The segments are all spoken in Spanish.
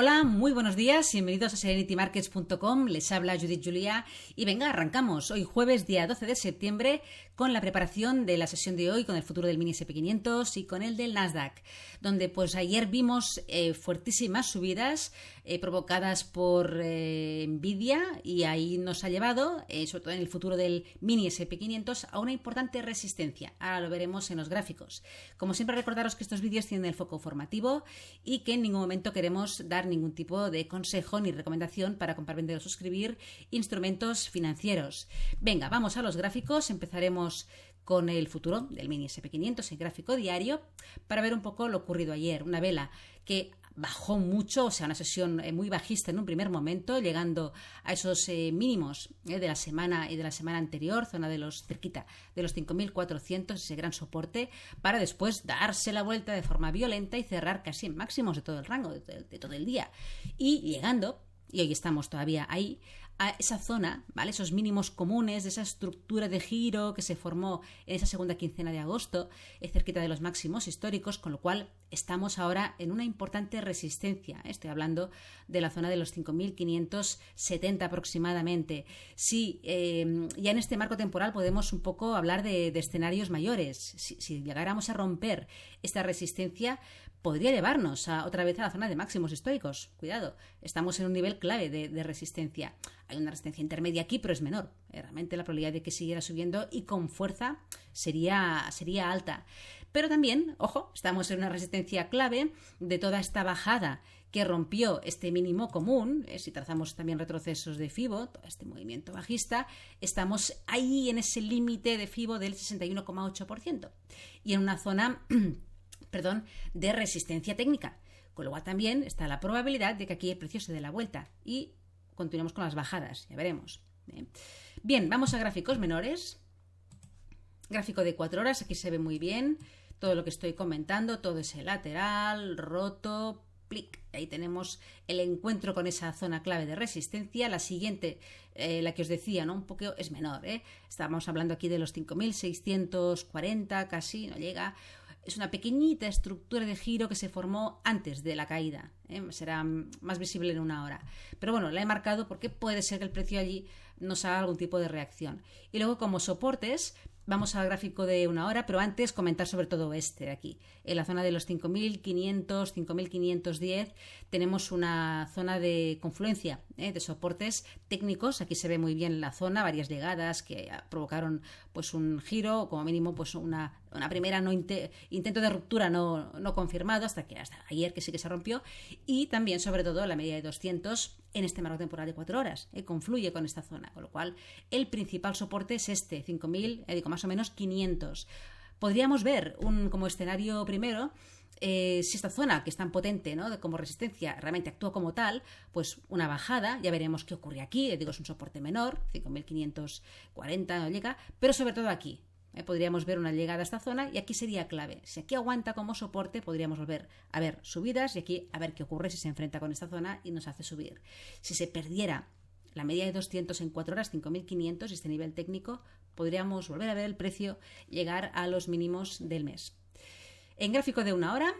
Hola, muy buenos días, bienvenidos a serenitymarkets.com, les habla Judith Julia y venga, arrancamos hoy jueves día 12 de septiembre con la preparación de la sesión de hoy, con el futuro del mini SP500 y con el del Nasdaq, donde pues ayer vimos fuertísimas subidas provocadas por Nvidia y ahí nos ha llevado, sobre todo en el futuro del mini SP500, a una importante resistencia. Ahora lo veremos en los gráficos. Como siempre, recordaros que estos vídeos tienen el foco formativo y que en ningún momento queremos dar ningún tipo de consejo ni recomendación para comprar, vender o suscribir instrumentos financieros. Venga, vamos a los gráficos. Empezaremos con el futuro del mini SP500 en gráfico diario para ver un poco lo ocurrido ayer. Una vela que bajó mucho, o sea, una sesión muy bajista en un primer momento, llegando a esos mínimos de la semana y de la semana anterior, zona de los cerquita de los 5.400, ese gran soporte, para después darse la vuelta de forma violenta y cerrar casi en máximos de todo el rango, de todo el día. Y llegando, y hoy estamos todavía ahí, a esa zona, ¿vale? Esos mínimos comunes de esa estructura de giro que se formó en esa segunda quincena de agosto, cerquita de los máximos históricos, con lo cual estamos ahora en una importante resistencia. Estoy hablando de la zona de los 5.570 aproximadamente. Sí, ya en este marco temporal podemos un poco hablar de escenarios mayores. Si llegáramos a romper esta resistencia, podría llevarnos otra vez a la zona de máximos históricos. Cuidado, estamos en un nivel clave de resistencia. Hay una resistencia intermedia aquí, pero es menor. Realmente la probabilidad de que siguiera subiendo y con fuerza sería alta. Pero también, ojo, estamos en una resistencia clave de toda esta bajada que rompió este mínimo común. Si trazamos también retrocesos de FIBO, todo este movimiento bajista, estamos ahí en ese límite de FIBO del 61,8% y en una zona de resistencia técnica, con lo cual también está la probabilidad de que aquí el precio se dé la vuelta y continuemos con las bajadas, ya veremos. Bien, vamos a gráficos menores. Gráfico de 4 horas, aquí se ve muy bien todo lo que estoy comentando, todo ese lateral, roto, plic. Ahí tenemos el encuentro con esa zona clave de resistencia. La siguiente, la que os decía, ¿no? Un poco es menor, Estamos hablando aquí de los 5.640, casi, no llega. Es una pequeñita estructura de giro que se formó antes de la caída. Será más visible en una hora. Pero bueno, la he marcado porque puede ser que el precio allí nos haga algún tipo de reacción. Y luego, como soportes, vamos al gráfico de una hora, pero antes comentar sobre todo este de aquí. En la zona de los 5.500, 5.510 tenemos una zona de confluencia de soportes técnicos. Aquí se ve muy bien la zona, varias llegadas que provocaron pues un giro o como mínimo pues una primera intento de ruptura no confirmado hasta ayer que sí que se rompió. Y también sobre todo la media de 200 en este marco temporal de 4 horas confluye con esta zona, con lo cual el principal soporte es este 5.000, más o menos 500. Podríamos ver como escenario primero, si esta zona que es tan potente, ¿no?, como resistencia realmente actúa como tal, pues una bajada, ya veremos qué ocurre aquí. Es un soporte menor, 5.540 no llega, pero sobre todo aquí podríamos ver una llegada a esta zona y aquí sería clave. Si aquí aguanta como soporte, podríamos volver a ver subidas y aquí a ver qué ocurre si se enfrenta con esta zona y nos hace subir. Si se perdiera la media de 200 en 4 horas, 5.500, este nivel técnico, podríamos volver a ver el precio llegar a los mínimos del mes. En gráfico de una hora,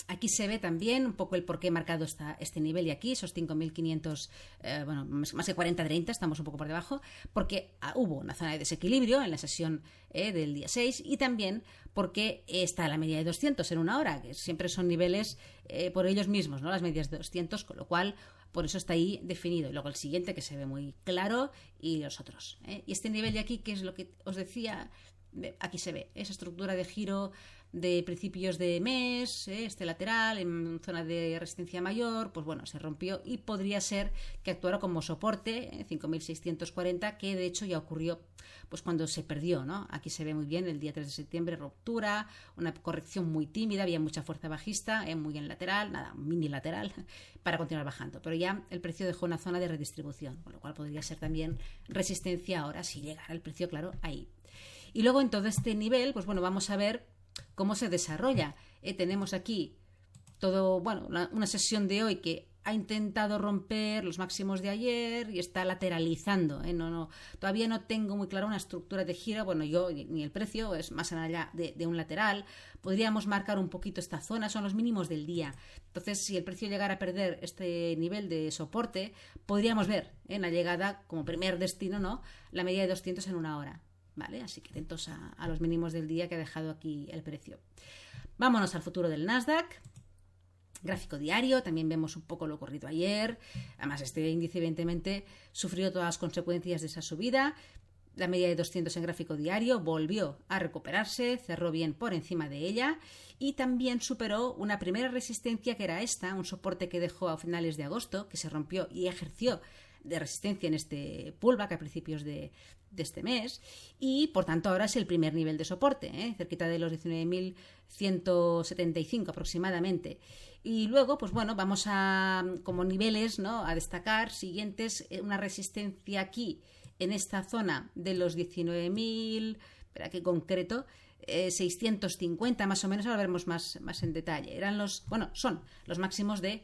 aquí se ve también un poco el por qué he marcado este nivel y aquí, esos 5.500, más que 40-30, estamos un poco por debajo, porque hubo una zona de desequilibrio en la sesión del día 6 y también porque está la media de 200 en una hora, que siempre son niveles por ellos mismos, ¿no?, las medias de 200, con lo cual por eso está ahí definido. Y luego el siguiente que se ve muy claro y los otros. Y este nivel de aquí, que es lo que os decía, aquí se ve esa estructura de giro de principios de mes, este lateral en zona de resistencia mayor, pues bueno, se rompió y podría ser que actuara como soporte 5.640, que de hecho ya ocurrió pues cuando se perdió, ¿no? Aquí se ve muy bien el día 3 de septiembre, ruptura, una corrección muy tímida, había mucha fuerza bajista, muy en lateral, nada, mini lateral para continuar bajando, pero ya el precio dejó una zona de redistribución, con lo cual podría ser también resistencia ahora si llegara el precio, claro, ahí. Y luego en todo este nivel, pues bueno, vamos a ver cómo se desarrolla. Tenemos aquí todo, una sesión de hoy que ha intentado romper los máximos de ayer y está lateralizando. Todavía no tengo muy clara una estructura de giro. Bueno, yo ni el precio es más allá de un lateral. Podríamos marcar un poquito esta zona, son los mínimos del día. Entonces, si el precio llegara a perder este nivel de soporte, podríamos ver en la llegada como primer destino, ¿no?, la media de 200 en una hora. ¿Vale? Así que atentos a los mínimos del día que ha dejado aquí el precio. Vámonos al futuro del Nasdaq. Gráfico diario, también vemos un poco lo ocurrido ayer. Además, este índice evidentemente sufrió todas las consecuencias de esa subida. La media de 200 en gráfico diario volvió a recuperarse, cerró bien por encima de ella y también superó una primera resistencia que era esta, un soporte que dejó a finales de agosto, que se rompió y ejerció de resistencia en este pullback a principios de este mes, y por tanto ahora es el primer nivel de soporte, cerquita de los 19.175 aproximadamente. Y luego, pues bueno, vamos a como niveles, ¿no?, a destacar siguientes, una resistencia aquí en esta zona de los 19.000, espera que concreto, 650 más o menos, ahora veremos más en detalle. Son los máximos de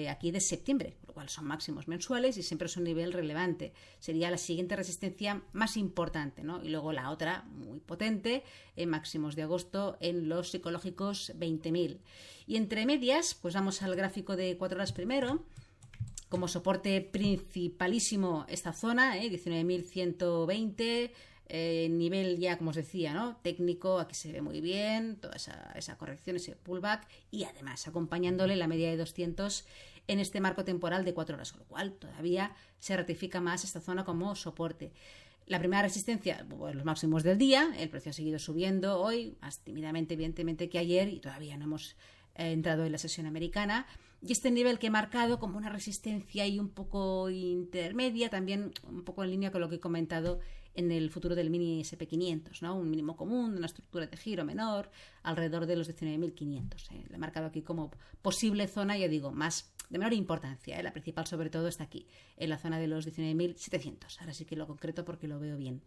aquí de septiembre, por lo cual son máximos mensuales y siempre es un nivel relevante. Sería la siguiente resistencia más importante, ¿no? Y luego la otra muy potente, en máximos de agosto en los psicológicos 20.000. Y entre medias, pues vamos al gráfico de 4 horas primero. Como soporte principalísimo esta zona, 19.120, nivel ya, como os decía, ¿no?, técnico, aquí se ve muy bien toda esa corrección, ese pullback, y además acompañándole la media de 200 en este marco temporal de 4 horas, con lo cual todavía se ratifica más esta zona como soporte. La primera resistencia, pues los máximos del día, el precio ha seguido subiendo hoy, más tímidamente evidentemente que ayer, y todavía no hemos entrado en la sesión americana, y este nivel que he marcado como una resistencia y un poco intermedia, también un poco en línea con lo que he comentado en el futuro del mini SP500, ¿no?, un mínimo común, una estructura de giro menor, alrededor de los 19.500. Lo he marcado aquí como posible zona, ya digo, más de menor importancia. La principal sobre todo está aquí, en la zona de los 19.700. Ahora sí que lo concreto porque lo veo bien.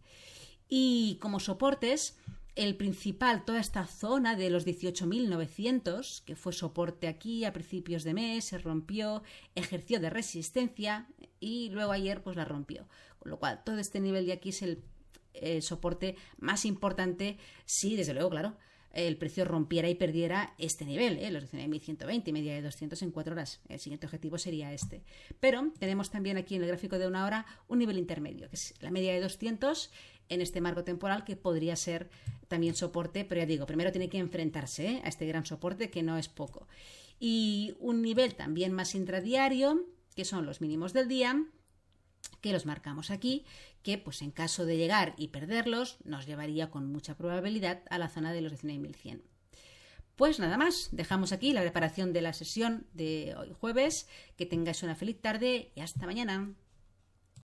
Y como soportes, el principal, toda esta zona de los 18.900, que fue soporte aquí a principios de mes, se rompió, ejerció de resistencia y luego ayer pues la rompió. Con lo cual, todo este nivel de aquí es el soporte más importante si, desde luego, claro, el precio rompiera y perdiera este nivel, los 19.120, media de 200 en 4 horas. El siguiente objetivo sería este. Pero tenemos también aquí en el gráfico de una hora un nivel intermedio, que es la media de 200 en este marco temporal, que podría ser también soporte, pero ya digo, primero tiene que enfrentarse a este gran soporte, que no es poco. Y un nivel también más intradiario, que son los mínimos del día, que los marcamos aquí, que pues en caso de llegar y perderlos nos llevaría con mucha probabilidad a la zona de los 19.100. Pues nada más, dejamos aquí la preparación de la sesión de hoy jueves. Que tengáis una feliz tarde y hasta mañana.